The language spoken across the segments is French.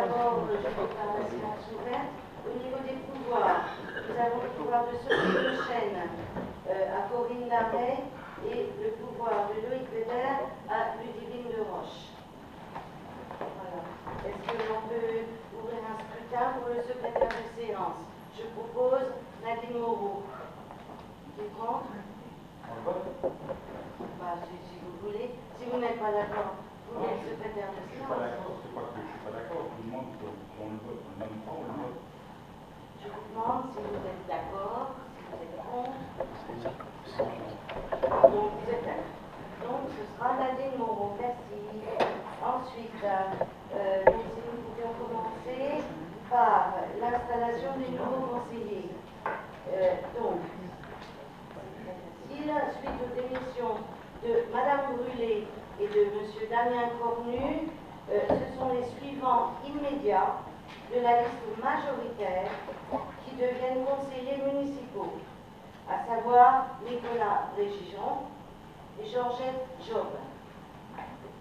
d'abord, je déclare la séance ouverte. Au niveau des pouvoirs, nous avons le pouvoir de Sophie Le Chêne à Corinne Larrey et le pouvoir de Loïc Védère à Ludivine de Roche. Voilà. Est-ce que l'on peut ouvrir un scrutin pour le secrétaire de séance? Je propose Nadine Moreau. Qui est contre? Si vous voulez. Si vous n'êtes pas d'accord, vous êtes secrétaire de séance. C'est pas que je ne suis pas d'accord, je vous demande qu'on le vote. On n'aime pas, on le vote. Je vous demande si vous êtes d'accord, si vous êtes contre. Donc, vous êtes d'accord. Donc, ce sera Nadine Moreau. Merci. Ensuite, donc, si nous pouvions commencer par l'installation des nouveaux conseillers. Donc, suite aux démissions de Madame Brûlé et de Monsieur Damien Cornu, ce sont les suivants immédiats de la liste majoritaire qui deviennent conseillers municipaux, à savoir Nicolas Régijon et Georgette Job.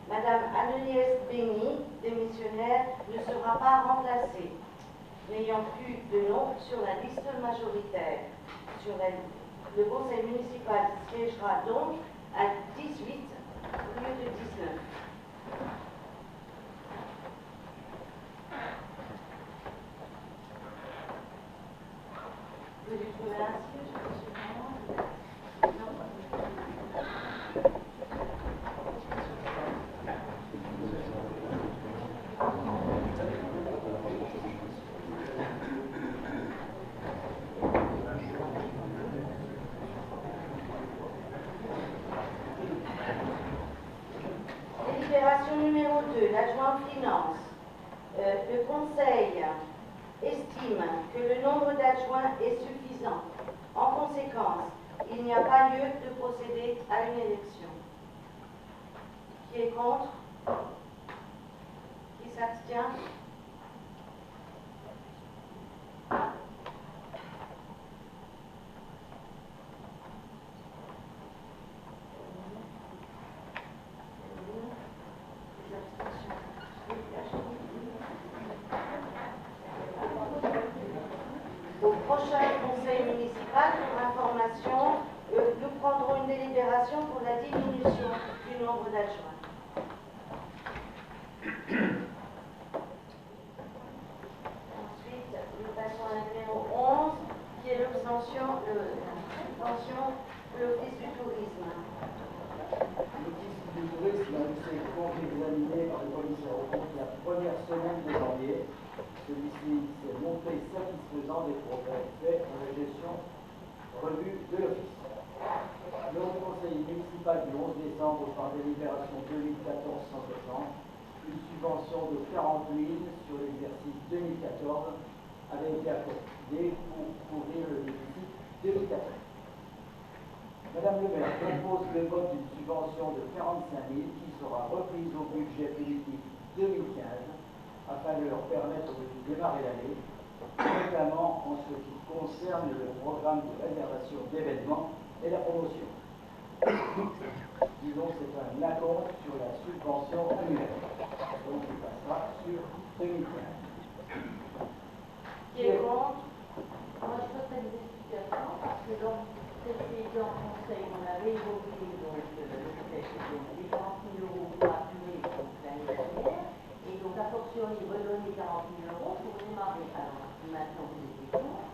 Madame Agnès Bény, démissionnaire, ne sera pas remplacée, n'ayant plus de nom sur la liste majoritaire. Le conseil municipal siégera donc à 18 au lieu de 19. Vous voulez trouver un siège, monsieur? Délibération numéro 2, l'adjoint finance. Le conseil estime que le nombre d'adjoints est suffisant. En conséquence, il n'y a pas lieu de procéder à une élection. Qui est contre? Qui s'abstient? Au prochain conseil municipal, pour information, nous prendrons une délibération pour la diminution du nombre d'adjoints. Ensuite, nous passons à la numéro 11, qui est l'obtention de l'Office du tourisme. L'Office du tourisme a eu ses comptes examinés par le commissaire aux comptes la première semaine de janvier. Celui-ci s'est montré satisfaisant des progrès faits dans la gestion revue de l'Office. Le conseil municipal du 11 décembre, par délibération 2014-160, une subvention de 40 000 sur l'exercice 2014 avait été accordée pour couvrir le déficit 2014. Madame le maire propose le vote d'une subvention de 45 000 qui sera reprise au budget politique 2015 afin de leur permettre de démarrer l'année, notamment en ce qui concerne le programme de réservation d'événements et la promotion. Disons que c'est un acompte sur la subvention annuelle. Donc il passera sur 2015. Qui est contre? Moi, je peux faire des explications parce que dans le précédent conseil, on avait évoqué donc, le fait que les 40 000 euros pour assurer l'année dernière, et donc a fortiori redonner 40 000 euros pour démarrer. Alors maintenant, vous êtes contre.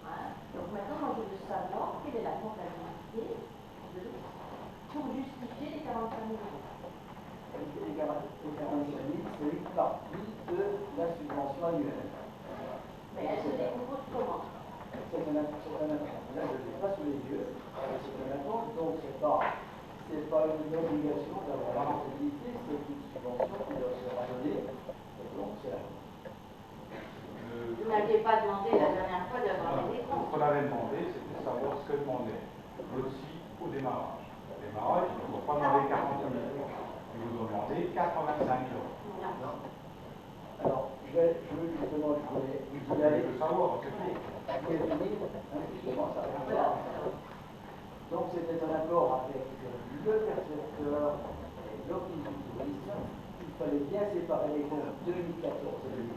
Hein? Donc maintenant, moi, je veux savoir quelle est la comptabilité pour justifier les 45 000 euros. Les 45 000, c'est une partie de la subvention annuelle. Mais elle se décompose comment? C'est un acompte. Là, je ne l'ai pas sous les yeux. C'est un acompte, donc c'est pas une obligation d'avoir la rentabilité, c'est une subvention qui leur sera donnée. Et donc, c'est la Vous n'aviez pas demandé la dernière fois d'avoir des comptes. Ce qu'on avait demandé, c'était de savoir ce que demandait l'OTSI au démarrage. Au démarrage, ils ne vous ont pas demandé 40 000 euros. Ils vous ont demandé 85 000 euros. Non. Alors, je justement, je voulais aller. Je veux savoir, c'est tout. Vous pouvez finir, justement, ça va faire. Donc, c'était un accord avec le percepteur et l'Office du tourisme qui fallait bien séparer les comptes 2014 et 2015.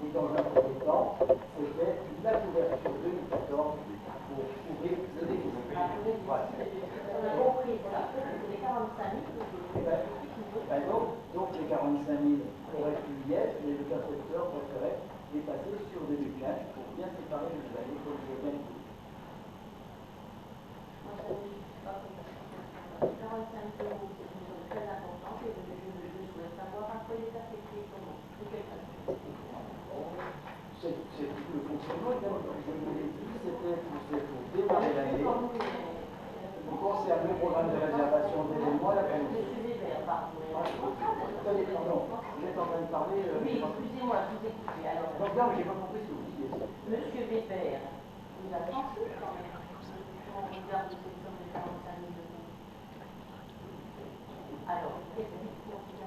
Et dans un premier temps, c'était la couverture 2014 pour couvrir le déficit. Voilà. On a compris ça. C'est les 45 000. Donc les 45 000 auraient pu y être, mais le percepteur préférait les passer sur 2015 pour bien séparer les années comme je viens de dire. Moi, ça ne suis pas comme ça. 45 euros, c'est une somme très importante et je souhaite savoir à quoi il est affecté, comment. De quelle façon. C'est le fonctionnement, comme je vous l'ai dit, c'était pour démarrer l'année. Il concerne le programme de réservation d'événements à la Commission. Monsieur Weber, pardon. Non, vous êtes en train de parler. Oui, excusez-moi, je vous écoute. Alors, donc là, j'ai pas compris ce que vous disiez. Monsieur Weber, vous avez pensé quand même quand on regarde cette somme de 45 000 euros. Alors, qu'est-ce que vous pensez?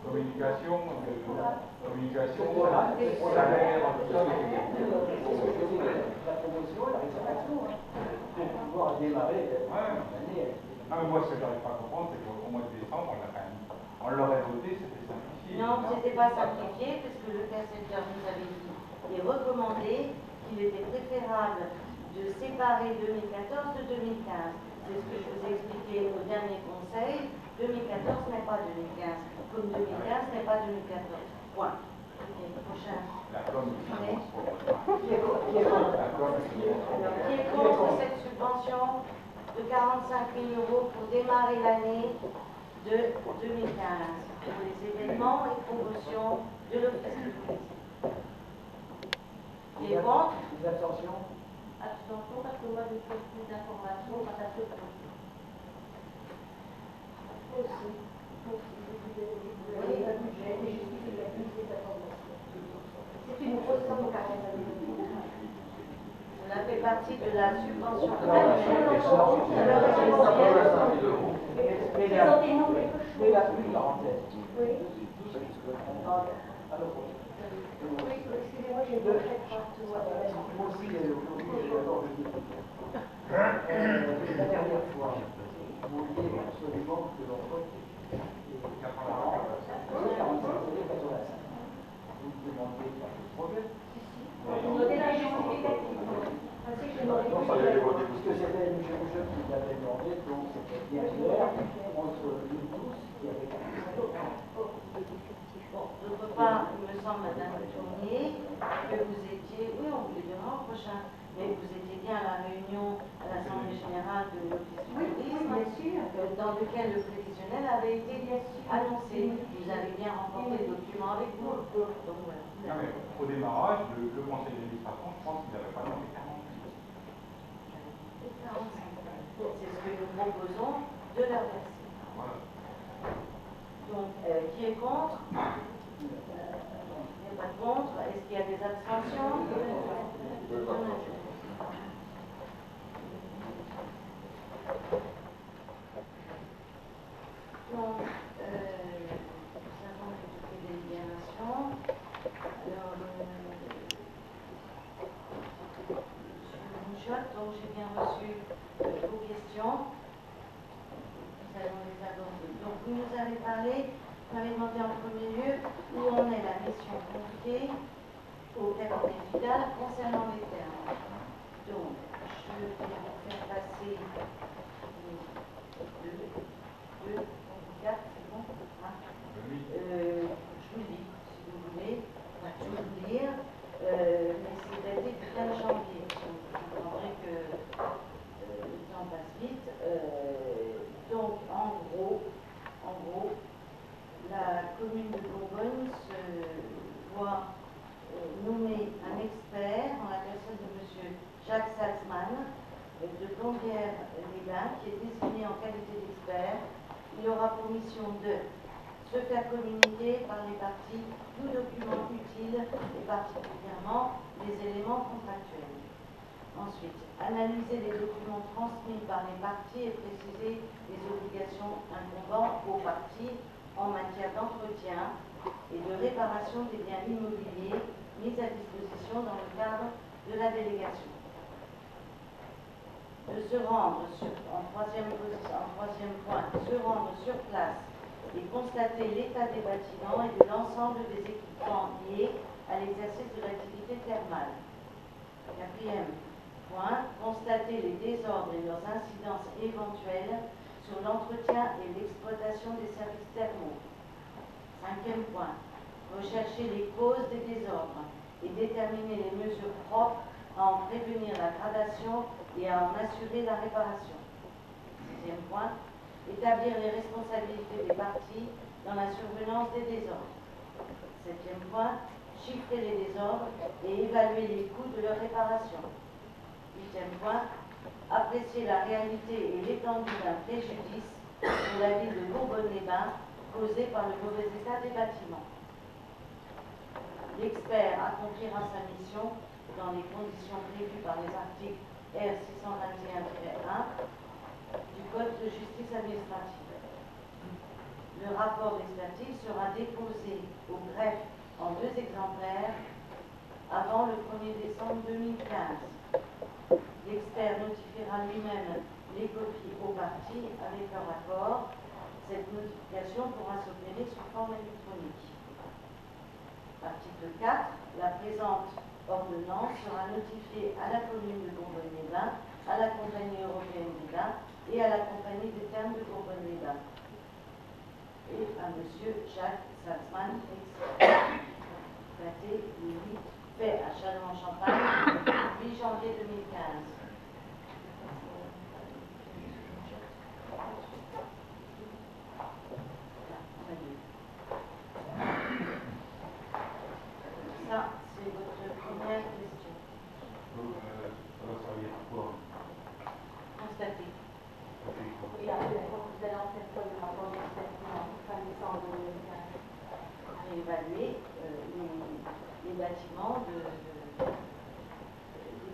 Communication, Voilà, salaire, tout ça. la promotion et la réservation, pour pouvoir démarrer l'année. Non, mais moi, ce que j'arrive pas à comprendre, c'est qu'au mois de décembre, on l'aurait voté, c'était simplifié. Non, ce n'était pas simplifié, puisque le percepteur nous avait dit et recommandé qu'il était préférable de séparer 2014 de 2015. C'est ce que je vous ai expliqué au dernier conseil. 2014 n'est pas 2015, comme 2015 n'est pas 2014. Point. Et prochain. La commission. Qui est contre cette subvention de 45 000 euros pour démarrer l'année de 2015 pour les événements et promotions de l'Office de tourisme. Qui est contre? Les abstentions. Abstention, parce que moi, je souhaite plus d'informations quant à ce projet. Aussi. Vous voyez, le budget, les justificatifs, les informations. C'est une grosse somme au 45 000 euros. Cela fait partie de la subvention Présentez-nous quelque chose. Mais la plus parenthèse. Oui. Alors, Oui, excusez-moi, j'ai deux très fortes voix. moi aussi, aujourd'hui, j'ai d'abord le dire. La dernière fois, vous vouliez absolument que l'on vote les 45 et 85. Vous me demandiez par le projet. Vous notez la justificative. Ainsi que je n'aurais plus. Puisque c'était M. Bouchon qui l'avait demandé, donc c'était bien clair entre nous tous qui avait 45 euros. Bon, d'autre part, il me semble, Madame Tournier, que vous étiez, oui, on vous les donnera au prochain, mais vous étiez bien à la réunion à l'Assemblée Générale de l'Office du tourisme, dans lequel le prévisionnel avait été annoncé. Vous avez bien remporté le document avec vous. Donc voilà. Non, mais au démarrage, le conseil d'administration, je pense qu'il n'avait pas demandé 40 000. C'est ce que nous proposons de leur verser. Voilà. Donc, qui est contre? Il n'y a pas de contre. Est-ce qu'il y a des abstentions? Donc, nous avons toutes les délibérations. Alors, Monsieur Bouchotte, donc j'ai bien reçu vos questions. Nous allons les aborder. Donc, vous nous avez parlé, vous m'avez demandé en premier lieu où en est la mission confiée au cabinet Vidal concernant les termes. Donc, je vais vous faire passer les 2, 4, c'est bon, hein? Je vous le dis, si vous voulez, on va tout vous lire, mais c'est daté du 15 janvier. Donc, vous comprendrez que le temps passe vite. Donc, en gros, la commune de Bourgogne se voit nommer un expert en la personne de M. Jacques Salzman de Plombières-les-Bains, qui est désigné en qualité d'expert. Il aura pour mission de se faire communiquer par les parties tout document utile et particulièrement les éléments contractuels. Ensuite, analyser les documents transmis par les parties et préciser les obligations incombant aux parties en matière d'entretien et de réparation des biens immobiliers mis à disposition dans le cadre de la délégation. De se rendre en troisième point, se rendre sur place et constater l'état des bâtiments et de l'ensemble des équipements liés à l'exercice de l'activité thermale. Quatrième point, constater les désordres et leurs incidences éventuelles sur l'entretien et l'exploitation des services thermaux. Cinquième point, rechercher les causes des désordres et déterminer les mesures propres à en prévenir la gradation et à en assurer la réparation. Sixième point, établir les responsabilités des parties dans la survenance des désordres. Septième point, chiffrer les désordres et évaluer les coûts de leur réparation. Huitième point, apprécier la réalité et l'étendue d'un préjudice pour la ville de Bourbonne-les-Bains causé par le mauvais état des bâtiments. L'expert accomplira sa mission dans les conditions prévues par les articles R621-1 du Code de justice administrative. Le rapport d'expertise sera déposé au greffe en 2 exemplaires avant le 1er décembre 2015. L'expert notifiera lui-même les copies aux parties avec leur accord. Cette notification pourra s'opérer sous forme électronique. Article 4. La présente ordonnance sera notifiée à la commune de Bourbonne-les-Bains, à la Compagnie européenne des Bains et à la Compagnie des Thermes de Bourbonne-les-Bains et à M. Jacques Salzman, daté le 8 fait à Châlons-en-Champagne, 8 janvier 2015. Ça, c'est votre première question. Ça va servir à quoi? Constatez. Et après, vous allez en faire quoi du rapport d'expertise en fin décembre 2015? Réévaluer les bâtiments des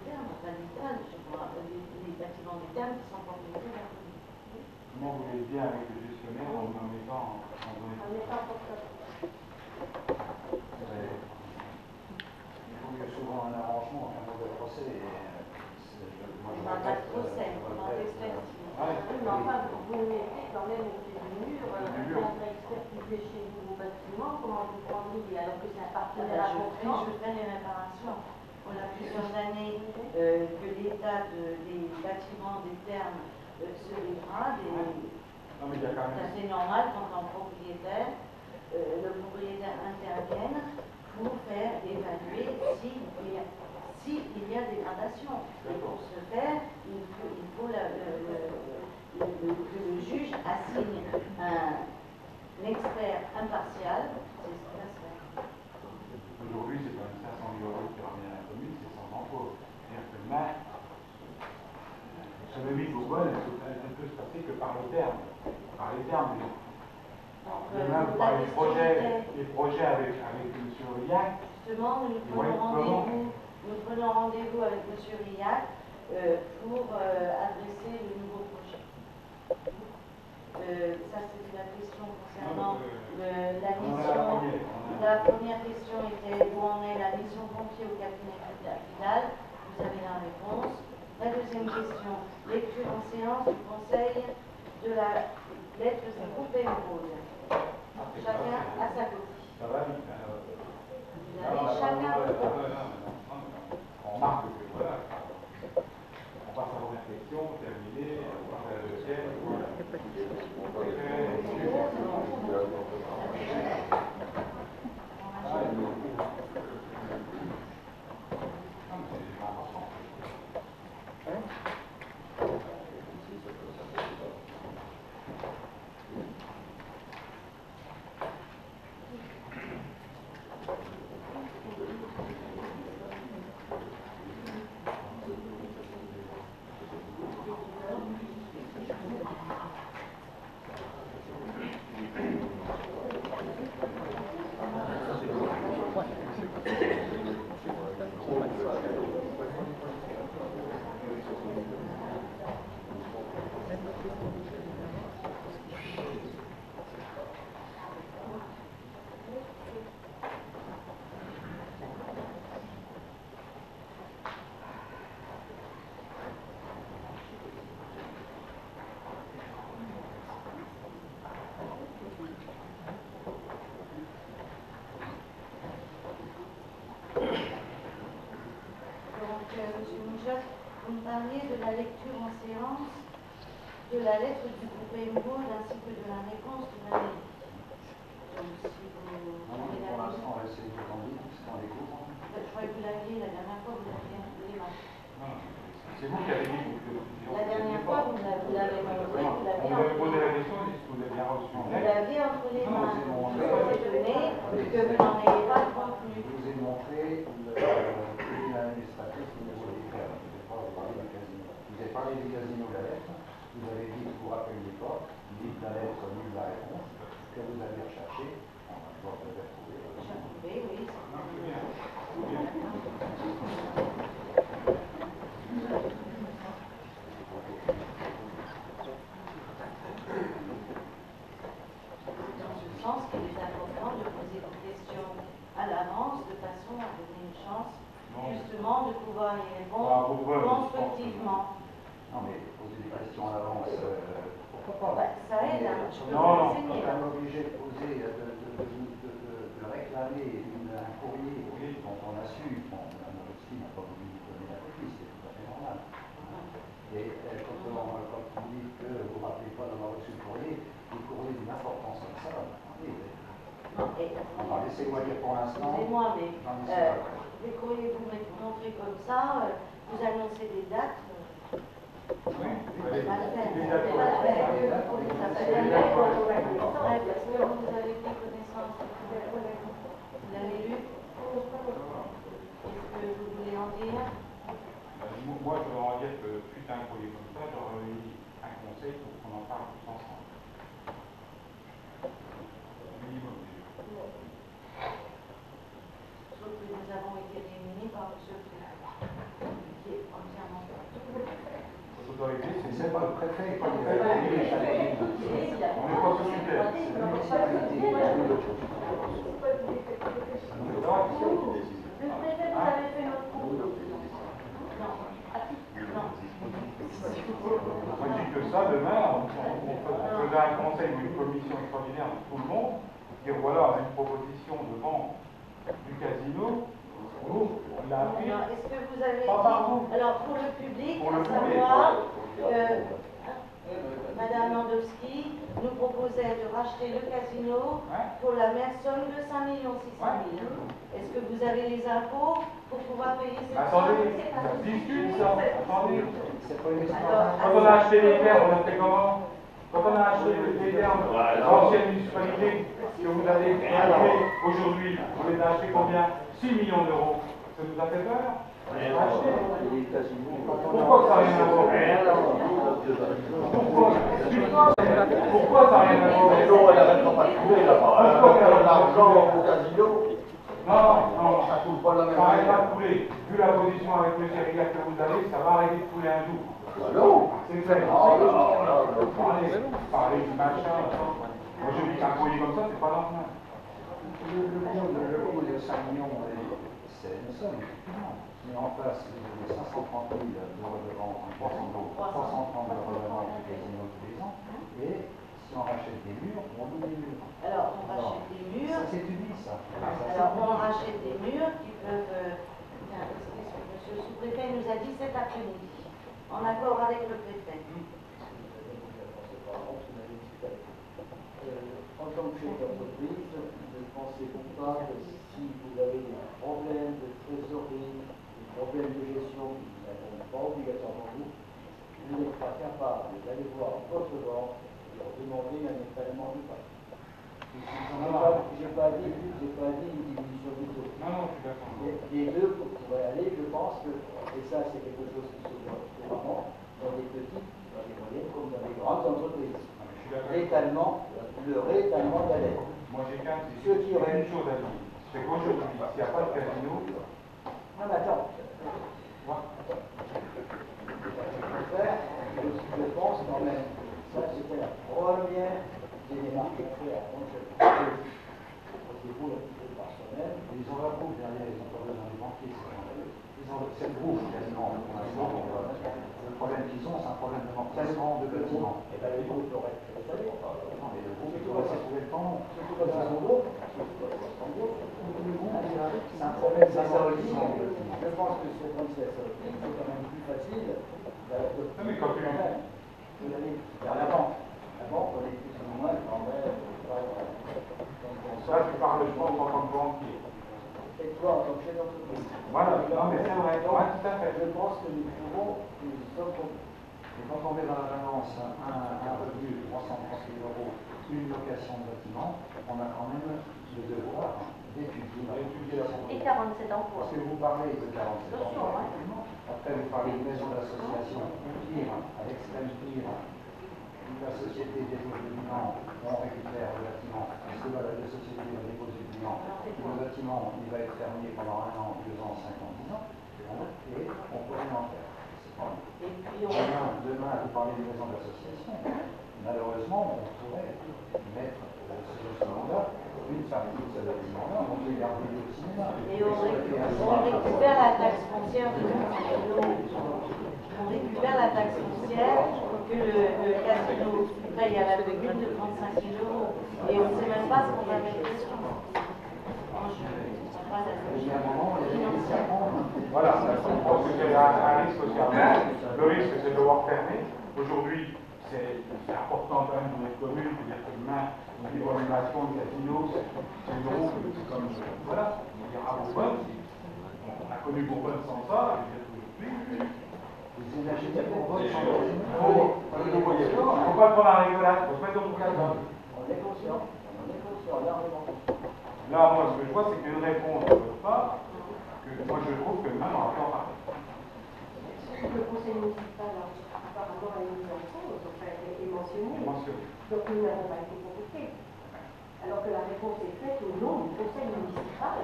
thermes, enfin des thermes, je crois, les bâtiments des thermes qui sont propriétés de la commune. Comment vous voulez bien avec le gestionnaire en mettant en zone? On est pas pour ça. Il faut que souvent un arrangement, un mauvais procès. On n'a pas de procès, on n'a d'expertise. Mais enfin, vous mettez quand même au pied du mur, on a expertisé chez vous vos bâtiments, comment vous prendriez alors que c'est un partenaire important? Je fais les réparations. On a plusieurs années que l'état des bâtiments des thermes se dégrade et c'est assez normal quand un propriétaire, le propriétaire intervienne pour faire évaluer s'il y a dégradation. Et pour ce faire, il faut que le juge assigne un expert impartial. C'est ce qui va se faire. Aujourd'hui, c'est quand même 500 000 € qui revient à la commune, c'est sans emploi. C'est-à-dire que le maire, son ami Bourbonne, elle ne peut se passer que par les termes. Par les termes. Demain, vous parlez des projets avec M. Riac. Justement, nous prenons rendez-vous avec M. Riac pour adresser le nouveau projet. Ça, c'était la question concernant la mission. La première question était où en est la mission confiée au cabinet Vidal. Vous avez la réponse. La deuxième question, lecture en séance du conseil de la lettre du groupe Émeraude. Chacun à sa copie. Ça va vite. Vous avez chacun à votre copie. On remarque que voilà. On passe à la première question, terminé, on passe à la deuxième. Monsieur Mouchot, vous me parliez de la lecture en séance de la lettre du groupe Emeraude ainsi que de la réponse de la mairie. Donc, si vous Pour l'instant, on va essayer de l'étendre, puisqu'on découvre. Je crois que vous l'aviez la dernière fois, vous l'aviez appelé. C'est vous qui avez dit que La dernière fois, vous l'avez montré, vous on l'aviez vous avez posé la question, est-ce que vous avez bien reçu en vous lettre? l'aviez entre les mains. Je vous ai donné que vous n'en ayez pas le contenu. Je vous ai montré l'administratif que vous voulez faire. Je vous ai parlé du casino de la lettre. Vous avez dit que vous rappeliez pas. Vous dites la lettre, ni la réponse. Que vous allez rechercher. On va voir vous avez trouvé. Oui. Dans ce sens qu'il est important de poser des questions à l'avance de façon à donner une chance justement de pouvoir y répondre constructivement. Non, mais poser des questions à l'avance, pourquoi pas? Ça aide, hein. Je peux vous On enseigner. est obligé de poser, de réclamer un courrier dont on a su, bon, l'Andalousie n'a pas voulu nous donner la copie, c'est tout à fait normal. Et quand vous dites que vous ne rappelez pas d'avoir reçu le courrier d'une importance comme ça, laissez-moi dire pour l'instant. Excusez-moi, mais les courriers que vous montrez comme ça, vous annoncez des dates. Oui, C'est pas la peine. les C'est pas la peine. Ça s'appelle la lettre. d'accord. Est-ce que vous avez pris connaissance? Vous l'avez lu? Est-ce que vous voulez en dire? Moi, je voudrais en dire que suite à un courrier comme ça, j'aurais eu un conseil pour qu'on en parle tous ensemble. Minimum. Sauf que nous avons été réunis par M. le préfet, qui est entièrement L'autorité, C'est pas le préfet, pas le préfet. on n'est pas sociétaire. Le préfet, vous avez fait notre compte. On dit que ça, demain, on faisait un conseil ou une commission extraordinaire de tout le monde, dire voilà, on a une proposition de vente du casino, nous, on l'a appris. Est-ce que vous avez Pas par vous. Alors, pour le public, Pour le à public, savoir, Madame Landowski nous proposait de racheter le casino pour la même somme de 5 600 000. Est-ce que vous avez les impôts pour pouvoir payer cette Attendez, somme? ça discute ça, attendez. C'est pas une Alors, Quand on a acheté les terres, on a fait comment? Quand on a acheté les terres, l'ancienne municipalité que vous avez créée aujourd'hui, on les a achetés combien? 6 millions d'euros. Ça nous a fait peur? On les a achetés. Pourquoi ça n'a rien à voir? Pourquoi ça n'a rien à voir? L'argent au casino, Non, ça coule pas la même ça n'arrête pas manière. de couler. Vu la position avec M. Riga que vous avez, ça va arrêter de couler un jour. Non. C'est clair. Parler du machin. Moi je dis qu'un courrier comme ça, c'est pas normal. Le coût de 5 millions, c'est une somme, effectivement. Mais en face, vous avez 530 000 d'euros de vente, 330 d'euros de vente du casino tous les ans. Et si on rachète des murs, on loue des murs. Alors, on rachète des murs. Ça s'étudie, ça. Alors, on rachète des murs qui peuvent. Tiens, monsieur le sous-préfet nous a dit cet après-midi, en accord avec le préfet. En tant que chef d'entreprise, ne pensez-vous pas que si vous avez des problèmes de trésorerie, des problèmes de gestion qui ne répondent pas obligatoirement vous, vous n'êtes pas capable d'aller voir votre banque et leur demander un étalement du pacte? J'ai pas dit une diminution du taux. Non, je suis d'accord. Les deux pourraient aller, je pense que, et ça c'est quelque chose qui se voit couramment dans des petites, dans des moyennes comme dans des grandes entreprises. L'étalement, le réétalement de la dette. Moi j'ai qu'une Ceux qui auraient... chose à dire. C'est qu'aujourd'hui, s'il n'y a pas de casino, Non mais attends. Je pense quand même, ça c'était la première des démarches qu'on fait à c'est pour le petit peu par semaine. Ils ont leur groupe derrière, ils ont pas besoin des banquiers. C'est le groupe quasiment pour l'instant. Le problème qu'ils ont, c'est un problème de mortellement de bâtiment. Et bien le groupe aurait fait ça. Non, mais le groupe, il doit s'éprouver le temps. Surtout quand c'est son groupe. C'est un problème d'investissement. Je pense que ce c'est quand même plus facile Non, mais quand tu... que d'aller vers la banque. La banque, on est plus ou moins quand même. Ça, tu parles, je pense, en tant que banquier. Et toi, en tant que chef d'entreprise. Voilà, non, mais c'est vrai, ouais, tout à fait. Je pense que nous pouvons, nous sommes. Et quand on met dans la balance un revenu de 330 000 euros, une location de bâtiment, on a quand même le devoir d'étudier la Et 47 emplois. Parce que vous parlez de 47 emplois, effectivement. Après, vous parlez de maison d'association, ou pire, à l'extrême pire, la société dépose le bilan, on récupère le bâtiment, parce que la société dépose le bilan, le bâtiment, il va être fermé pendant 1 an, 2 ans, 5 ans, 10 ans, et on peut rien en faire. Demain, vous parlez de maison d'association. Malheureusement, on pourrait mettre ce bâtiment-là, une partie de ce bâtiment-là, on peut garder le cinéma. Et on récupère la taxe foncière de on récupère la taxe foncière que le casino paye à la commune de 35 000 euros. Et on ne sait même pas ce qu'on va mettre dessus. Il y a un moment, il y a des risques à prendre. Voilà, je pense qu'il y a un risque aussi à prendre. Le risque, c'est de devoir fermer. Aujourd'hui, c'est important quand même dans les communes, c'est-à-dire que demain, une animation, une casino, c'est une euro, c'est comme, voilà, on dira Bourbonne, on a connu Bourbonne sans ça, et aujourd'hui, Vous imaginez pour votre il ne faut pas prendre la rigolade, il faut se mettre au calme. On est conscient, largement conscient. Là, moi, ce que je vois, c'est qu'une réponse ne veut pas, que moi, je trouve que même on va en parler. Le conseil municipal, apparemment, a mis en cause, enfin, est mentionné. Donc nous n'avons pas été convoqués. Alors que la réponse est faite au nom du conseil municipal.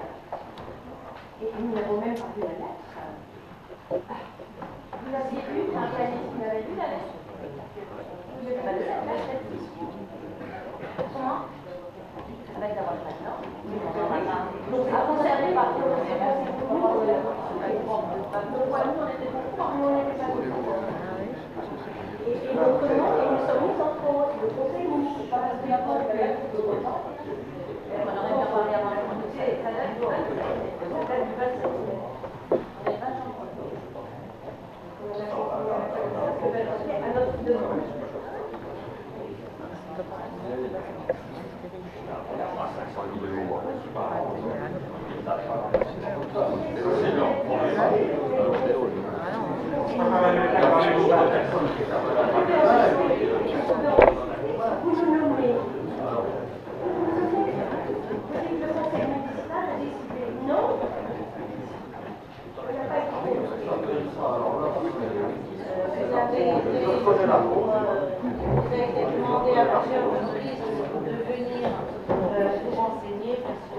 Et nous n'avons même pas vu la lettre. Vous l'aviez vu, vous l'avez vu la lettre? Vous avez vu cette lettre? Comment? Avec la retraite, non? Donc, à conserver par le conseil municipal. Donc, voilà, nous, on était pas contents, nous, on n'était pas contents. Et notre nom, et nous sommes mis en cause. Le conseil municipal, parce qu'il y a pas de lettre de retard. On aurait pu parler avant la communauté, ça date du 27. Ça date du 27. On est vachement contents. On a continué à notre demande. Vous nous nommez. Le conseil municipal a décidé non. On n'a pas été vous avez demandé à plusieurs reprises de venir vous renseigner parce que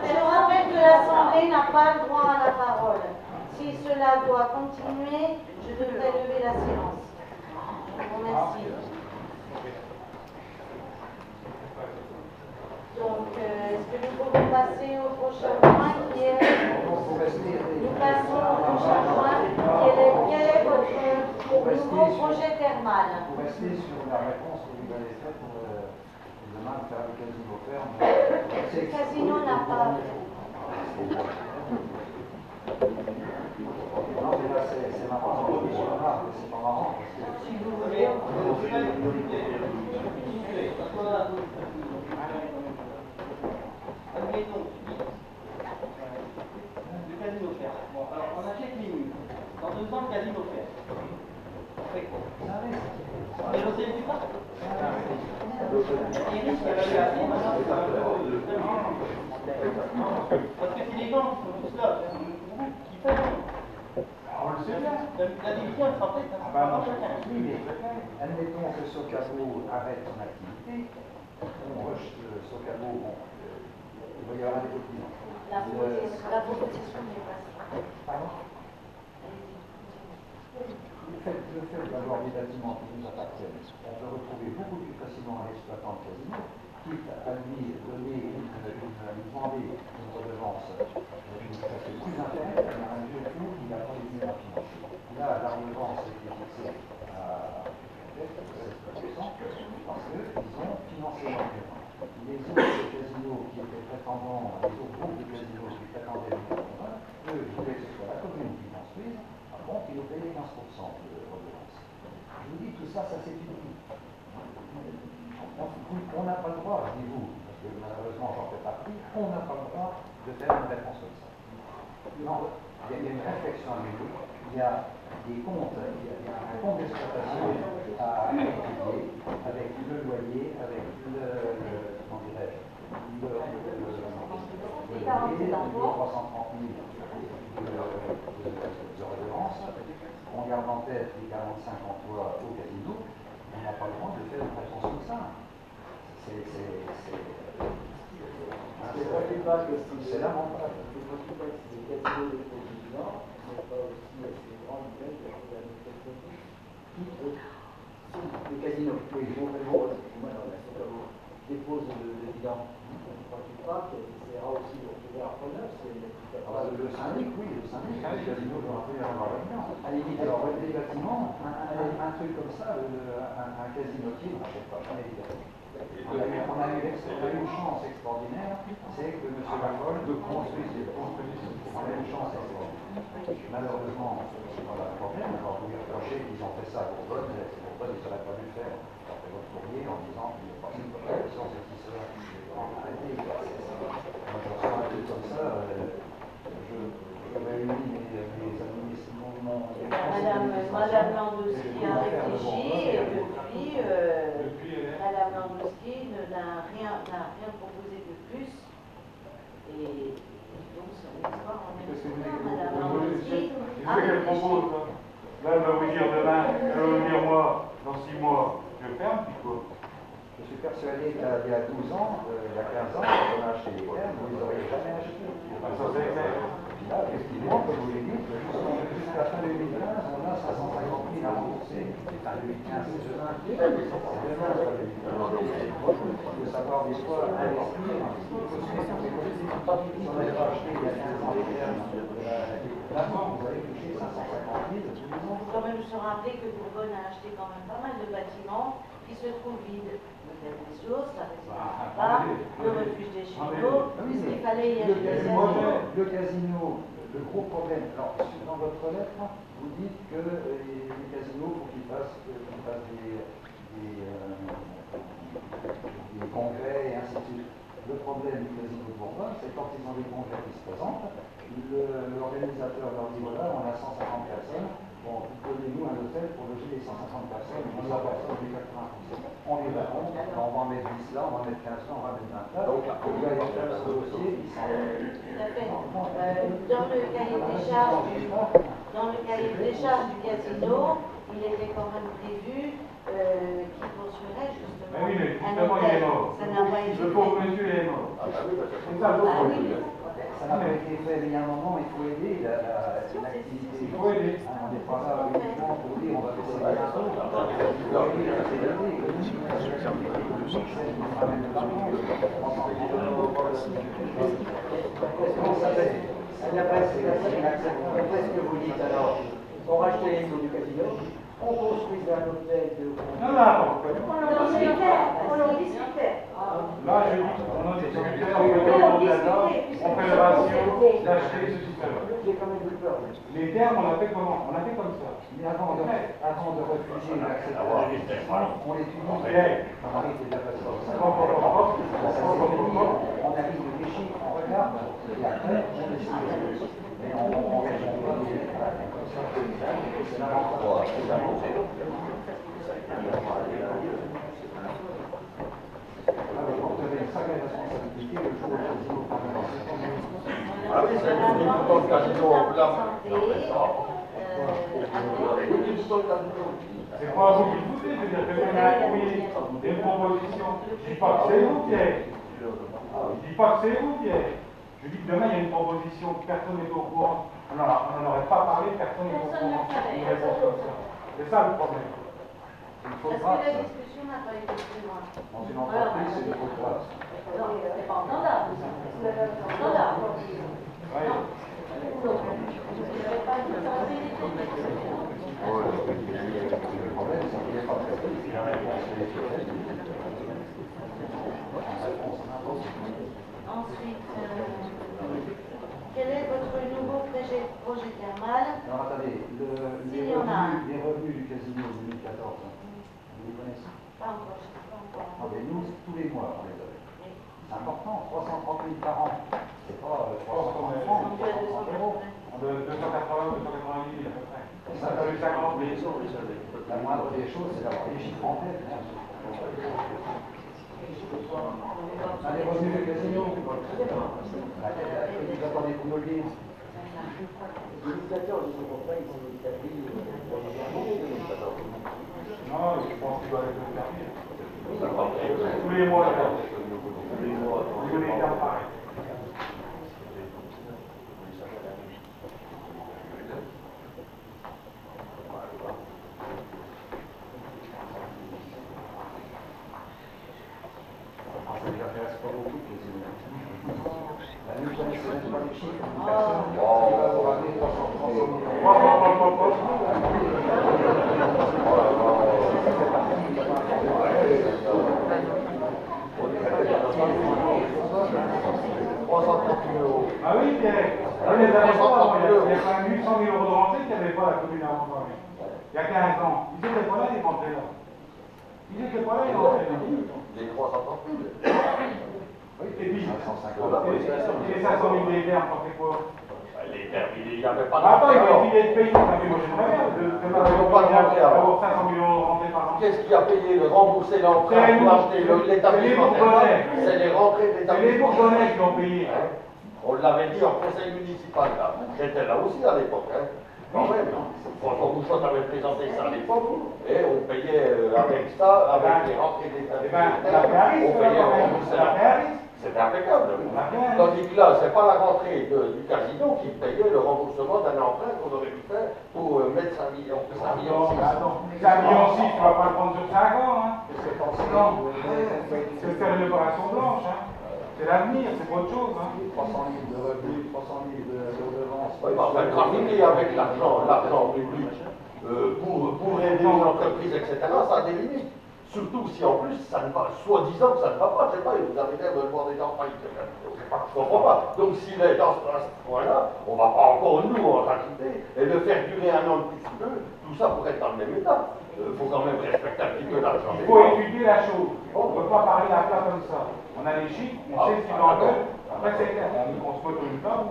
je rappelle que l'Assemblée n'a pas le droit à la parole. Si cela doit continuer, je devrais lever la séance. Je vous remercie. Donc, est-ce que nous pouvons passer au prochain point qui est... Nous passons au prochain point. Quel est votre nouveau projet thermal? Pour rester sur la réponse que vous avez faite pour demain faire le casino ferme. Le casino n'a pas... Non, mais là, c'est marrant. C'est pas marrant. Si vous voulez... Admettons, le casino ferme. Bon, alors on achète les murs. Dans 2 ans, le casino ferme. On fait quoi? Mais on sait du pas. Il risque d'évaluation, maintenant, c'est un peu. Parce que si les gens sont tous là, qui font. On le sait bien. La division, elle sera faite, ça sera pas chacun. Admettons que Socabo arrête son activité. On rejette Socabo, bon, il va y avoir des opinions. La proposition n'est pas ça. Pardon? Le fait d'avoir des bâtiments qui nous appartiennent, on peut retrouver beaucoup plus facilement un exploitant de casino, quitte à lui donner demander une redevance qui fait plus intérêt à un vieux fou qui n'a pas les mieux à financer. là, la redevance est fixée à 16%, parce qu'ils ont financé l'environnement. Les autres casinos qui étaient prétendants, les autres groupes de casinos qui prétendaient les 80, eux, ils voulaient que ce soit la commune qui construise, par contre, ils nous payaient 15% de redevance. Je vous dis, tout ça, ça s'étudie. On n'a pas le droit, dis-vous, parce que malheureusement j'en fais partie, on n'a pas le droit de faire une réponse comme ça. Non, il y a une réflexion à mener, il y a des comptes, il y a un compte d'exploitation à étudier, avec le loyer, avec comment dirais-je, le loyer, les 330 000 de redevance, on garde en tête les 45 emplois au casino, on n'a pas le droit de faire une réponse comme ça. C'est lamentable. C'est lamentable. Le casinos des présidents n'est pas aussi assez grand niveau que le casino. Oui, moi, dépose le bilan. Quand tu parles, tu essaieras aussi de trouver un preneur. Le syndic, oui, le syndic, le casino doit rentrer dans la réunion. Alors, les bâtiments, un truc comme ça, un casinotier, on n'achète pas, jamais évidemment. On a eu une chance extraordinaire, c'est que M. Lafol de construire des bâtiments. On a eu une chance extraordinaire. Malheureusement, c'est pas le problème. Alors, vous lui reprochez qu'ils ont fait ça pour Bonne, c'est pour Bonne, ils n'auraient pas dû le faire. Ils ont fait votre courrier en disant qu'il n'y a pas une population, c'est qui sera. Arrêtez, moi, je reçois un truc comme ça, je réunis mes administrations. Madame Landowski a réfléchi et depuis, Madame Landowski n'a rien proposé de plus. Et donc, son histoire en est Madame Landowski a qu'elle propose. Là, elle va vous dire demain, elle va vous dire moi, dans 6 mois, je ferme, puis quoi? Je suis persuadé qu'il y a 12 ans, il y a 15 ans, quand on a acheté les terres, vous ne les auriez jamais achetés. Ça, c'est clair. Là, effectivement, comme vous l'avez dit, jusqu'à la fin 2015, on a 550 000 à rembourser. Enfin, 2015, c'est demain. C'est demain, pas 2015. Il faut savoir des fois investir. Si on n'avait pas acheté il y a 15 ans les terres, maintenant, vous allez toucher 550 000 tous les ans. Il faut quand même se rappeler que Bourbonne a acheté quand même pas mal de bâtiments qui se trouvent vides. L'hôtel des Sources, la résidence pas, le refuge des chevaux, il fallait y acheter. Le casino, le gros problème, alors dans votre lettre, vous dites que les casinos, il faut qu'ils fassent des congrès et ainsi de suite. Le problème du casino de Bourbonne, c'est quand ils ont des congrès qui se présentent, l'organisateur leur dit voilà, on a 150 personnes, bon, donnez-nous un hôtel pour loger les 150 personnes, 100 personnes, les 80%. On les raconte, on va en mettre 10 là, on va en mettre 15 là, on va mettre 20 là. Donc, il va y avoir ce dossier, il s'en va. Tout à fait. Dans le cahier des charges du casino, il était quand même prévu qu'il construirait justement Mais oui, mais un justement, il est hôtel. mort. Ça n'a pas été Le pauvre fait. monsieur est mort. Ah bah oui, parce que C'est ça le pauvre Ah oui, monsieur. Ça n'a pas été fait, mais il y a un moment, il faut aider l'activité. Il faut aider. On n'est pas là uniquement pour dire on va baisser les impôts. Il faut aider l'activité économique. Comment ça fait? D'après ce que vous dites alors, on rachète les eaux du casino, on construit un hôtel de... Non, attends. On en discutait. Là, je dis, on a des secrétaires, on fait le ratio d'acheter ceci, cela. J'ai quand même eu peur. Les termes, on a fait comment? On a fait comme ça. Mais avant de refuser l'acceptation, on l'étudie. On arrive déjà passé par ça. On arrive des chiffres, on regarde, et après, on décide. Mais on ne répond pas des comme ça. C'est l'avantage. Alors, vous avez une sacrée responsabilité le jour où le casino Ah oui, c'est tout le temps le casino en place. C'est pas à vous qui le foutez, je veux dire, quelqu'un a un courrier, une proposition. Je dis pas que c'est vous, Pierre. Je dis pas que c'est vous, Pierre. Je dis que demain, il y a une proposition, personne n'est au courant. On n'en aurait pas parlé, personne n'est au courant. Une réponse comme ça. C'est ça le problème. Il Parce faudra, que la discussion n'a pas été plus loin. dans une entreprise, c'est des fautes grasses. Non, c'est pas entendable. C'est entendable. Ouais. Non. Vous n'avez pas dit ça, c'est Le problème, c'est qu'il n'est pas traité. Il a réponse sélectionnelle. Ensuite, quel est votre nouveau projet thermal? Alors attendez, S'il y en a un. les revenus du casino 2014, vous les connaissez? Pas encore, je sais pas encore. Ah, mais nous, tous les mois, on les avait. C'est important, 330 000 par an. C'est pas 330 francs, 330 euros. On donne 280 ou 290 000 à peu près. Ça, Ça fait 50 000. la moindre des choses, c'est d'avoir les chiffres en tête. Ah, les revenus du casino, vous attendez pour me le dire. 2014, je ne comprends pas, ils sont établis Non, je pense qu'il doit être faire pire. Tous les mois, là. Tous les mois, pareil. Ça ne les intéresse pas beaucoup, les casino. La nuit, vous connaissez même pas les chiffres. Personne qui va vous ramener 330 000 euros. Ah oui, Pierre. On les avait pas, il y a quand même 800 000 euros de rentrée qu'il n'y avait pas à la commune avant quand même. Il y a 15 ans. Ils n'étaient pas là, les rentrées là. Ils n'étaient pas là, les rentrées là. Les 330 000. Oui, et puis, 550. et les 500 000 des terres, on fait quoi? Les terres, il n'y avait pas de Attends, il rentrée. faut filer de payer. Moi, j'aimerais bien d'avoir 500 000 euros de rentrée par an. Qu'est-ce qui a payé le rembourser l'emprunt C'est pour acheter l'établissement Bourbonnais. C'est les rentrées de C'est les l'établissement. Bourbonnais qui ont payé. On l'avait dit en conseil municipal, là. J'étais là aussi à l'époque, hein. Quand même. François Bouchon avait présenté ça à l'époque, et on payait avec ça, avec les rentrées de Eh ben, l'établissement, on la payait Paris, en remboursement. C'était impeccable. Oui. Tandis que là, c'est pas la rentrée du casino qui payait le remboursement d'un emprunt qu'on aurait pu faire pour mettre 5 millions. 5 millions. Attends, 5 millions 6, tu vas pas le prendre sur 5 ans, hein. Non, c'est faire une opération blanche, hein. C'est l'avenir, c'est pas autre chose, hein. 300 000 de revenus, 300 000 de redevances. Oui, bah, enfin, trafiquer avec l'argent public pour aider les entreprises, etc., ça a des limites. Surtout si en plus, ça ne va, soi-disant que ça ne va pas, je sais pas, vous arrivez à me demander d'en faillite, je comprends pas. Donc s'il est dans ce point-là, on ne va pas encore nous en rajouter et le faire durer un an de plus ou deux, tout ça pour être dans le même état. Il faut quand même respecter un petit peu l'argent. Il faut étudier la chose. On ne peut pas parler à plat comme ça. On a les chiffres, on sait ce qu'il en veut. Après, c'est clair. On se motorise pas.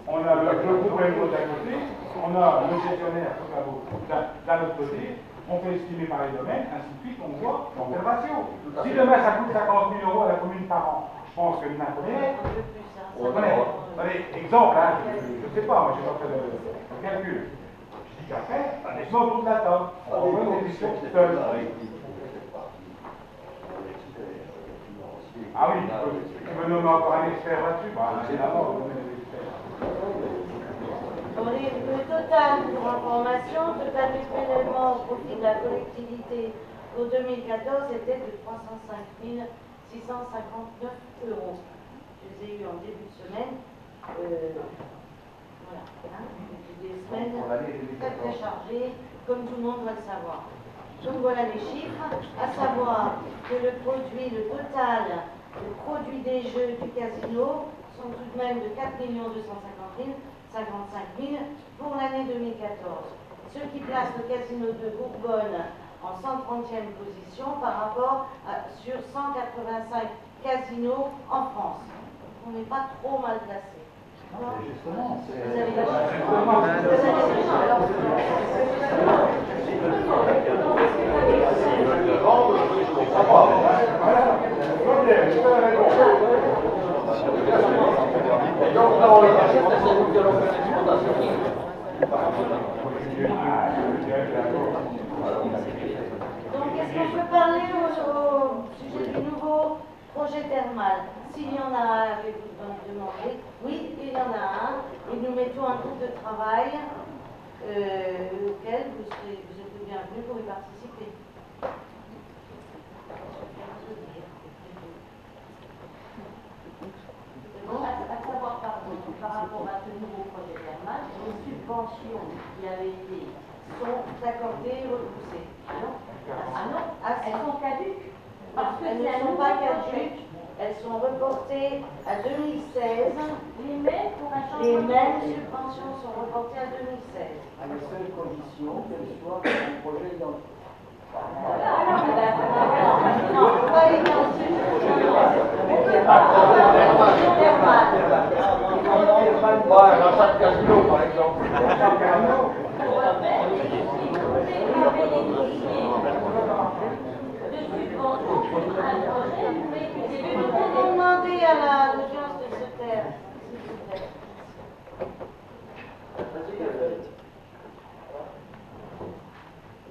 On a le groupe MO d'un côté, on a le gestionnaire d'un autre côté. On fait estimer par les domaines, ainsi de suite, on voit, on fait le ratio. Si demain ça coûte 50 000 euros à la commune par an, je pense que l'humain connaît. Allez, exemple, hein, je ne sais pas, moi je n'ai pas fait le calcul. Je dis qu'après, laisse-moi autour de la table. On voit des questions seules. Ah oui, tu veux nommer encore un expert là-dessus? Bah, c'est d'abord, vous donnez des experts. Le total, pour information, le total du prélèvement au profit de la collectivité pour 2014 était de 305 659 euros. Je les ai eus en début de semaine. Voilà. Hein, des semaines très chargées, comme tout le monde doit le savoir. Donc voilà les chiffres, à savoir que le total, le produit des jeux du casino sont tout de même de 4 250 55 000 pour l'année 2014. Ce qui place le casino de Bourbonne en 130e position par rapport sur 185 casinos en France. On n'est pas trop mal placé. Justement, c'est... Vous avez la chance. Et donc là, on le rachète et c'est nous qui allons faire l'exploitation. Donc, est-ce qu'on peut parler au sujet du nouveau projet thermal? S'il y en a un, avez-vous demandé? Oui, il y en a un. Et nous mettons un groupe de travail auquel vous êtes bienvenus pour y participer. À savoir, par rapport à ce nouveau projet thermal, les subventions qui avaient été Sont accordées et repoussées. Ah non, elles sont caduques. Parce que Elles c'est ne un sont nouveau pas projet. caduques, elles sont reportées à 2016. Les mêmes pour un changement. Les mêmes de subventions sont reportées à 2016. À la seule condition qu'elle soit un projet identique. Non, pas identique. Ouais, un achat de casino, par exemple. Nous pouvons demander à l'audience de se taire, s'il vous plaît.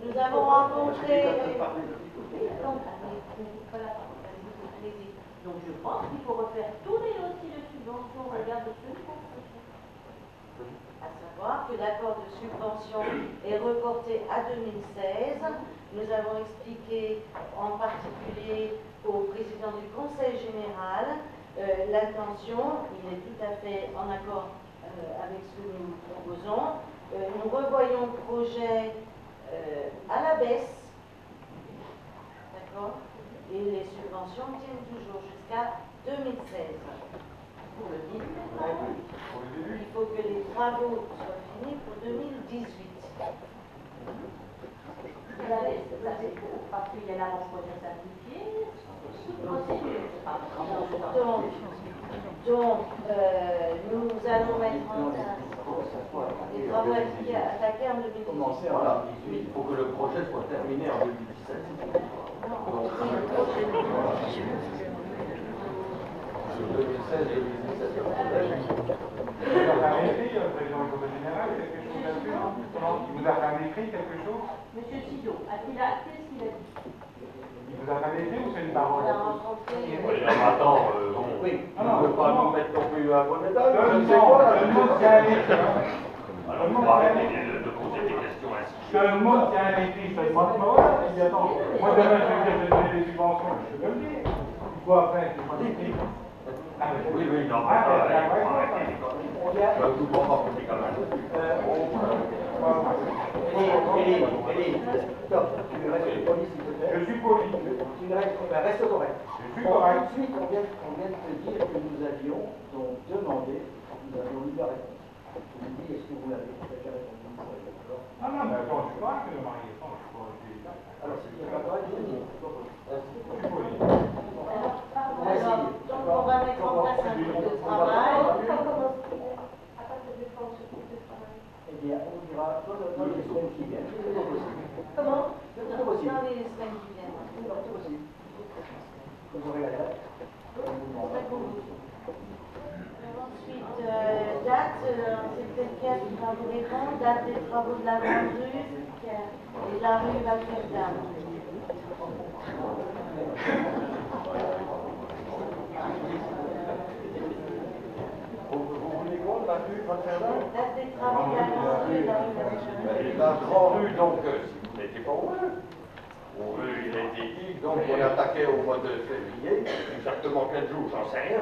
Nous avons rencontré... Donc je pense qu'il faut refaire tous les dossiers de subvention au regard de ce qu'on fait. À savoir que l'accord de subvention est reporté à 2016. Nous avons expliqué en particulier au président du Conseil général l'intention, il est tout à fait en accord avec ce que nous proposons. Nous revoyons le projet à la baisse, d'accord, et les subventions tiennent toujours jusqu'à 2016. Pour le début des travaux, il faut que les travaux soient finis pour 2018. La baisse, ça c'est pour, parce qu'il y a l'avant-projet simplifié, procédure. Donc, nous allons mettre en place les travaux attaqués en 2018. Commencer Voilà, il faut que le projet soit terminé en 2017. Donc, 2016, 2017. Il vous a fait un écrit, le président du Conseil général, quelque chose là-dessus, non? Il vous a fait un écrit, quelque chose? Monsieur Sido, a-t-il acté ce qu'il a dit? Il vous a fait un écrit ou c'est une parole? On a rencontré... Oui, attends, oui, on ne veut pas nous mettre non plus un bon état. Je demande s'il y a un écrit. Alors, on va arrêter de poser des questions ainsi. Je demande s'il y a un écrit, ça demande pas. Il dit, attends, moi demain je vais dire, je vais donner des subventions, je peux le dire. Quoi après, c'est pas d'écrit. Oui, oui, non, mais arrêtez les conneries. Je vous comprends quand même. Elie, stop, tu restes poli s'il te plaît. Je suis poli. Tu restes correct. Je suis correct. Tout de suite, on vient de te dire que nous avions donc demandé, nous avions lu la réponse. Tu me dis, est-ce que vous l'avez répondu? Non, non, mais attends, je suis correct de marier. Attends, je suis pas... Alors, si tu n'es pas correct, je dis. Je suis poli. Alors, donc on va mettre en place un groupe de travail. Eh bien, on dira dans les semaines qui viennent. C'est pas possible. Comment? C'est possible. Dans les semaines qui viennent. C'est possible. Quand vous aurez la date, on vous demandera. Ensuite, date, c'est peut-être Pierre qui va vous répondre, date des travaux de la Grande Rue et de la rue Valferdam. Vous voulez quoi, la rue Valferdam? Date des travaux de la Grande Rue et de la rue Valferdam. La grande rue, donc, si vous n'étiez pas au jeu. Il a été dit, donc on attaquait au mois de février, exactement quel jour, j'en sais rien.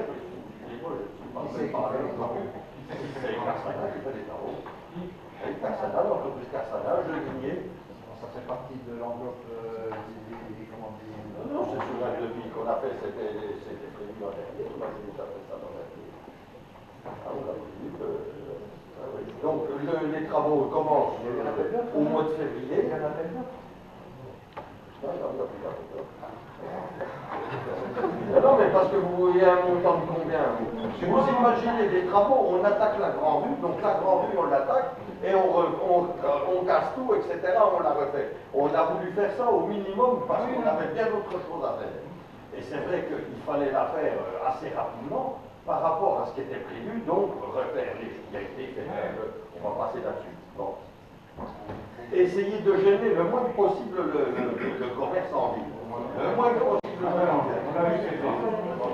C'est Carsana qui fait les travaux. Et Carsana, l'entreprise Carsana, je lignais. Ça fait partie de l'enveloppe comment dire. Non, c'est sur un devis qu'on a fait, c'était prévu l'an dernier. Moi, j'ai déjà fait ça dans l'année. Ah, on l'a prévu. Donc, les travaux commencent au mois de février. Non, mais parce que vous voyez un montant de combien? Si vous imaginez des travaux, on attaque la grande rue, donc la grande rue, on l'attaque, et on casse tout, etc., on la refait. On a voulu faire ça au minimum parce qu'on avait bien autre chose à faire. Et c'est vrai qu'il fallait la faire assez rapidement par rapport à ce qui était prévu, donc refaire les ce qui a été fait. On va passer là-dessus. Bon. Essayez de gêner le moins possible le commerce en ville. Le moins possible.